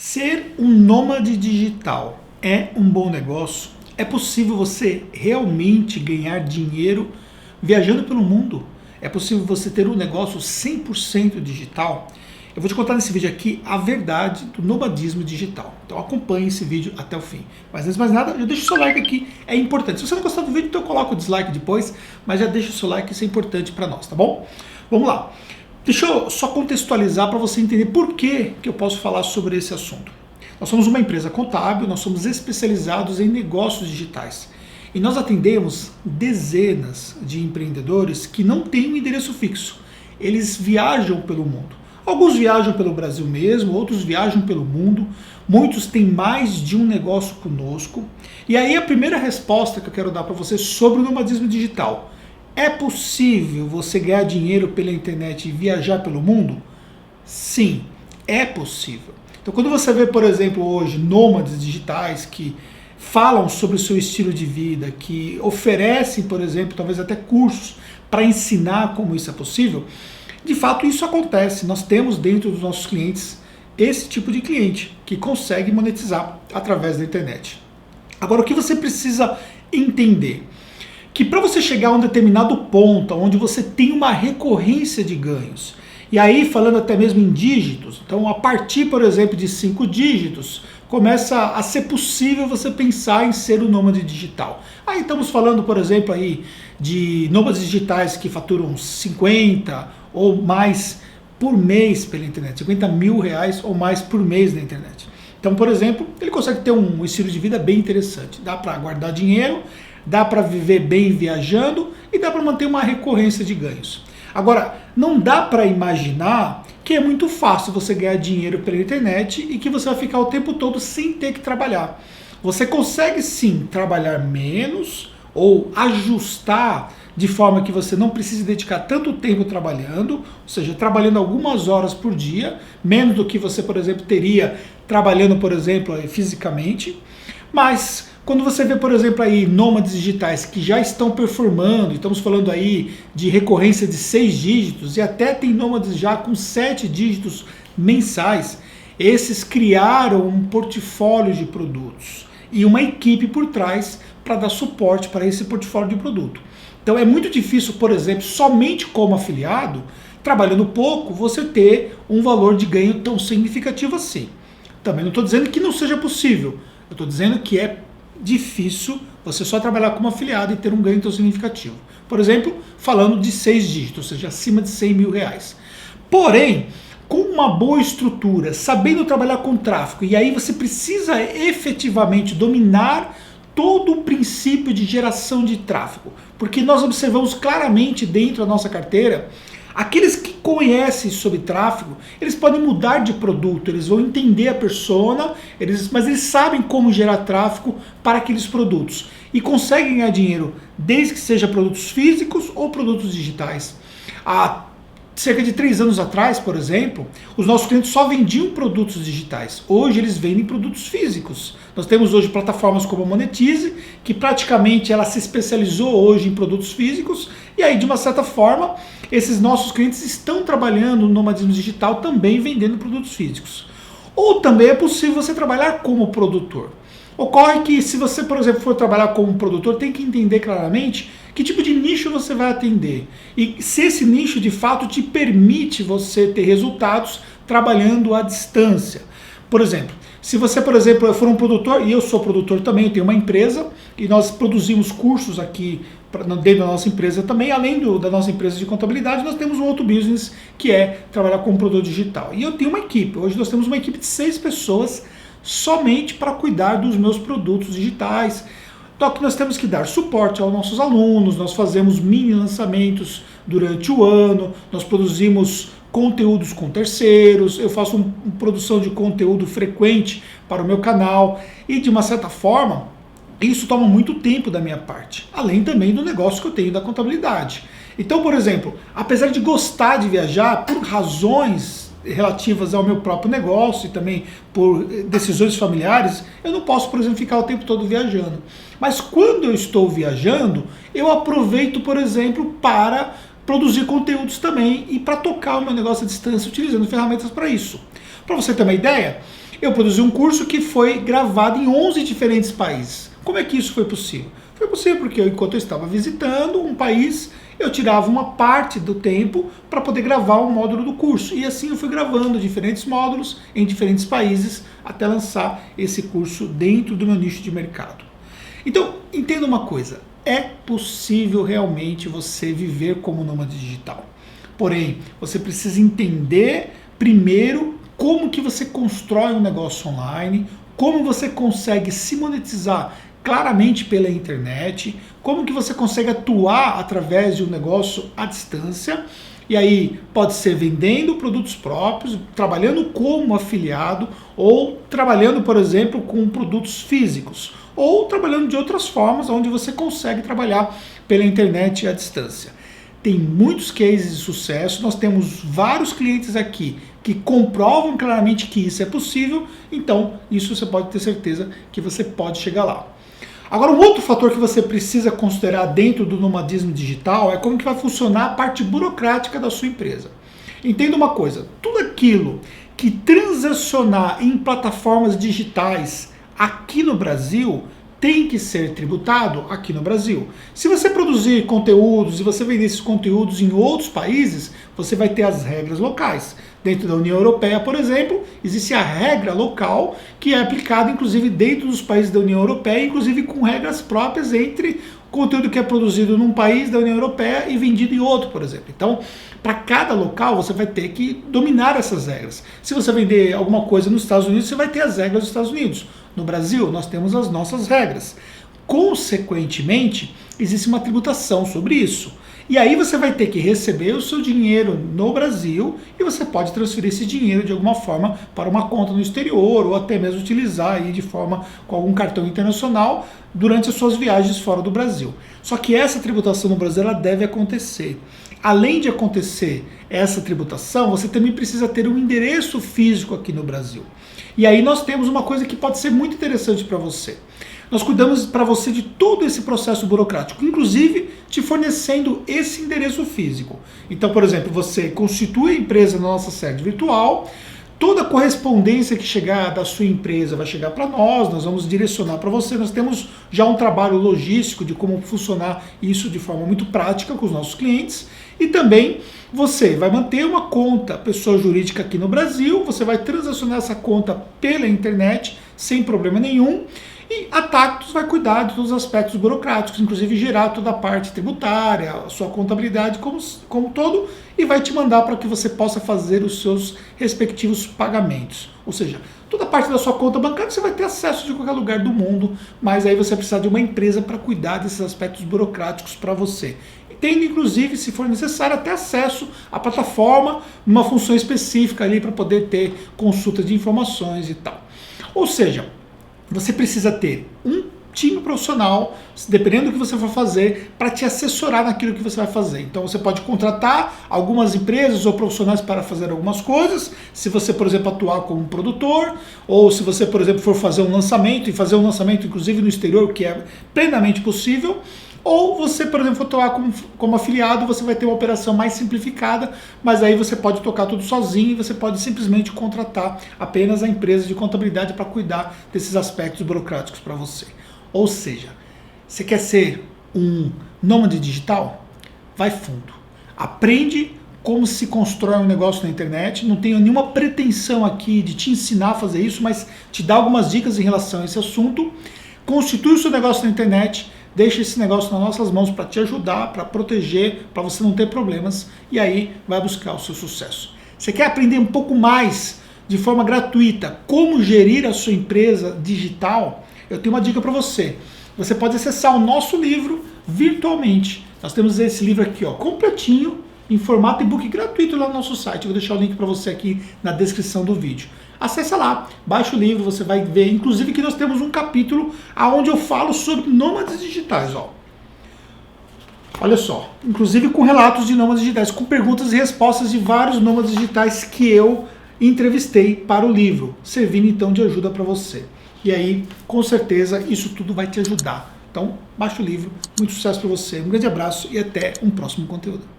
Ser um nômade digital é um bom negócio? É possível você realmente ganhar dinheiro viajando pelo mundo? É possível você ter um negócio 100% digital? Eu vou te contar nesse vídeo aqui a verdade do nomadismo digital. Então acompanhe esse vídeo até o fim. Mas antes de mais nada, já deixa o seu like aqui, é importante. Se você não gostar do vídeo, então coloca o dislike depois, mas já deixa o seu like, isso é importante para nós, tá bom? Vamos lá. Deixa eu só contextualizar para você entender por que eu posso falar sobre esse assunto. Nós somos uma empresa contábil, nós somos especializados em negócios digitais. E nós atendemos dezenas de empreendedores que não têm um endereço fixo. Eles viajam pelo mundo. Alguns viajam pelo Brasil mesmo, outros viajam pelo mundo. Muitos têm mais de um negócio conosco. E aí a primeira resposta que eu quero dar para você sobre o nomadismo digital. É possível você ganhar dinheiro pela internet e viajar pelo mundo? Sim, é possível. Então quando você vê, por exemplo, hoje nômades digitais que falam sobre o seu estilo de vida, que oferecem, por exemplo, talvez até cursos para ensinar como isso é possível, de fato isso acontece. Nós temos dentro dos nossos clientes esse tipo de cliente que consegue monetizar através da internet. Agora o que você precisa entender? Que para você chegar a um determinado ponto, onde você tem uma recorrência de ganhos, e aí falando até mesmo em dígitos, então a partir, por exemplo, de 5 dígitos, começa a ser possível você pensar em ser um nômade digital. Aí estamos falando, por exemplo, aí de nômades digitais que faturam 50 ou mais por mês pela internet, 50 mil reais ou mais por mês na internet. Então, por exemplo, ele consegue ter um estilo de vida bem interessante, dá para guardar dinheiro, dá para viver bem viajando e dá para manter uma recorrência de ganhos. Agora, não dá para imaginar que é muito fácil você ganhar dinheiro pela internet e que você vai ficar o tempo todo sem ter que trabalhar. Você consegue sim trabalhar menos ou ajustar de forma que você não precise dedicar tanto tempo trabalhando, ou seja, trabalhando algumas horas por dia, menos do que você, por exemplo, teria trabalhando, por exemplo, fisicamente. Mas quando você vê, por exemplo, aí nômades digitais que já estão performando, estamos falando aí de recorrência de 6 dígitos e até tem nômades já com 7 dígitos mensais, esses criaram um portfólio de produtos e uma equipe por trás para dar suporte para esse portfólio de produto. Então é muito difícil, por exemplo, somente como afiliado, trabalhando pouco, você ter um valor de ganho tão significativo assim. Também não estou dizendo que não seja possível, eu estou dizendo que é difícil você só trabalhar como afiliado e ter um ganho tão significativo. Por exemplo, falando de 6 dígitos, ou seja, acima de 100 mil reais. Porém, com uma boa estrutura, sabendo trabalhar com tráfego, e aí você precisa efetivamente dominar todo o princípio de geração de tráfego, porque nós observamos claramente dentro da nossa carteira, aqueles que conhecem sobre tráfego, eles podem mudar de produto, eles vão entender a persona, mas eles sabem como gerar tráfego para aqueles produtos e conseguem ganhar dinheiro, desde que seja produtos físicos ou produtos digitais. Há cerca de 3 anos atrás, por exemplo, os nossos clientes só vendiam produtos digitais. Hoje eles vendem produtos físicos. Nós temos hoje plataformas como a Monetize, que praticamente ela se especializou hoje em produtos físicos, e aí de uma certa forma, esses nossos clientes estão trabalhando no nomadismo digital também vendendo produtos físicos. Ou também é possível você trabalhar como produtor. Ocorre que se você, por exemplo, for trabalhar como produtor, tem que entender claramente que tipo de nicho você vai atender. E se esse nicho de fato te permite você ter resultados trabalhando à distância. Por exemplo, se você, por exemplo, for um produtor, e eu sou produtor também, eu tenho uma empresa, e nós produzimos cursos aqui dentro da nossa empresa também, além da nossa empresa de contabilidade, nós temos um outro business que é trabalhar como produtor digital. E eu tenho uma equipe, hoje nós temos uma equipe de 6 pessoas somente para cuidar dos meus produtos digitais. Então aqui nós temos que dar suporte aos nossos alunos, nós fazemos mini lançamentos durante o ano, nós produzimos conteúdos com terceiros, eu faço uma produção de conteúdo frequente para o meu canal e de uma certa forma isso toma muito tempo da minha parte, além também do negócio que eu tenho da contabilidade. Então, por exemplo, apesar de gostar de viajar por razões relativas ao meu próprio negócio e também por decisões familiares, eu não posso, por exemplo, ficar o tempo todo viajando. Mas quando eu estou viajando, eu aproveito, por exemplo, para produzir conteúdos também e para tocar o meu negócio à distância utilizando ferramentas para isso. Para você ter uma ideia, Eu produzi um curso que foi gravado em 11 diferentes países. Como é que isso foi possível? Foi possível porque enquanto eu estava visitando um país, eu tirava uma parte do tempo para poder gravar um módulo do curso. E assim eu fui gravando diferentes módulos em diferentes países até lançar esse curso dentro do meu nicho de mercado. Então, entenda uma coisa, é possível realmente você viver como nômade digital. Porém, você precisa entender primeiro como que você constrói um negócio online, como você consegue se monetizar claramente pela internet, como que você consegue atuar através de um negócio à distância, e aí pode ser vendendo produtos próprios, trabalhando como afiliado, ou trabalhando, por exemplo, com produtos físicos, ou trabalhando de outras formas, onde você consegue trabalhar pela internet à distância. Tem muitos cases de sucesso, nós temos vários clientes aqui que comprovam claramente que isso é possível, então isso você pode ter certeza que você pode chegar lá. Agora, um outro fator que você precisa considerar dentro do nomadismo digital é como que vai funcionar a parte burocrática da sua empresa. Entenda uma coisa, tudo aquilo que transacionar em plataformas digitais aqui no Brasil tem que ser tributado aqui no Brasil. Se você produzir conteúdos e você vender esses conteúdos em outros países, você vai ter as regras locais. Dentro da União Europeia, por exemplo, existe a regra local que é aplicada inclusive dentro dos países da União Europeia, inclusive com regras próprias entre o conteúdo que é produzido num país da União Europeia e vendido em outro, por exemplo. Então, para cada local, você vai ter que dominar essas regras. Se você vender alguma coisa nos Estados Unidos, você vai ter as regras dos Estados Unidos. No Brasil, nós temos as nossas regras. Consequentemente, existe uma tributação sobre isso. E aí você vai ter que receber o seu dinheiro no Brasil e você pode transferir esse dinheiro de alguma forma para uma conta no exterior ou até mesmo utilizar aí de forma com algum cartão internacional durante as suas viagens fora do Brasil. Só que essa tributação no Brasil ela deve acontecer. Além de acontecer essa tributação, você também precisa ter um endereço físico aqui no Brasil. E aí nós temos uma coisa que pode ser muito interessante para você. Nós cuidamos para você de todo esse processo burocrático, inclusive te fornecendo esse endereço físico. Então, por exemplo, você constitui a empresa na nossa sede virtual, toda a correspondência que chegar da sua empresa vai chegar para nós vamos direcionar para você. Nós temos já um trabalho logístico de como funcionar isso de forma muito prática com os nossos clientes. E também você vai manter uma conta pessoa jurídica aqui no Brasil, você vai transacionar essa conta pela internet sem problema nenhum. E a Tactus vai cuidar de todos os aspectos burocráticos, inclusive gerar toda a parte tributária, a sua contabilidade como todo, e vai te mandar para que você possa fazer os seus respectivos pagamentos. Ou seja, toda a parte da sua conta bancária você vai ter acesso de qualquer lugar do mundo, mas aí você precisa de uma empresa para cuidar desses aspectos burocráticos para você. E tendo, inclusive, se for necessário, até acesso à plataforma, uma função específica ali para poder ter consulta de informações e tal. Ou seja, você precisa ter um time profissional, dependendo do que você for fazer, para te assessorar naquilo que você vai fazer. Então você pode contratar algumas empresas ou profissionais para fazer algumas coisas, se você, por exemplo, atuar como produtor, ou se você, por exemplo, for fazer um lançamento, e fazer um lançamento inclusive no exterior, que é plenamente possível. Ou você, por exemplo, atuar como afiliado, você vai ter uma operação mais simplificada, mas aí você pode tocar tudo sozinho e você pode simplesmente contratar apenas a empresa de contabilidade para cuidar desses aspectos burocráticos para você. Ou seja, você quer ser um nômade digital? Vai fundo. Aprende como se constrói um negócio na internet. Não tenho nenhuma pretensão aqui de te ensinar a fazer isso, mas te dar algumas dicas em relação a esse assunto. Constitui o seu negócio na internet. Deixa esse negócio nas nossas mãos para te ajudar, para proteger, para você não ter problemas, e aí vai buscar o seu sucesso. Você quer aprender um pouco mais, de forma gratuita, como gerir a sua empresa digital? Eu tenho uma dica para você. Você pode acessar o nosso livro virtualmente. Nós temos esse livro aqui, ó, completinho, em formato e-book gratuito lá no nosso site. Eu vou deixar o link para você aqui na descrição do vídeo. Acesse lá, baixa o livro, você vai ver, inclusive que nós temos um capítulo onde eu falo sobre nômades digitais, ó. Olha só, inclusive com relatos de nômades digitais, com perguntas e respostas de vários nômades digitais que eu entrevistei para o livro, servindo então de ajuda para você. E aí, com certeza, isso tudo vai te ajudar. Então, baixa o livro, muito sucesso para você, um grande abraço e até um próximo conteúdo.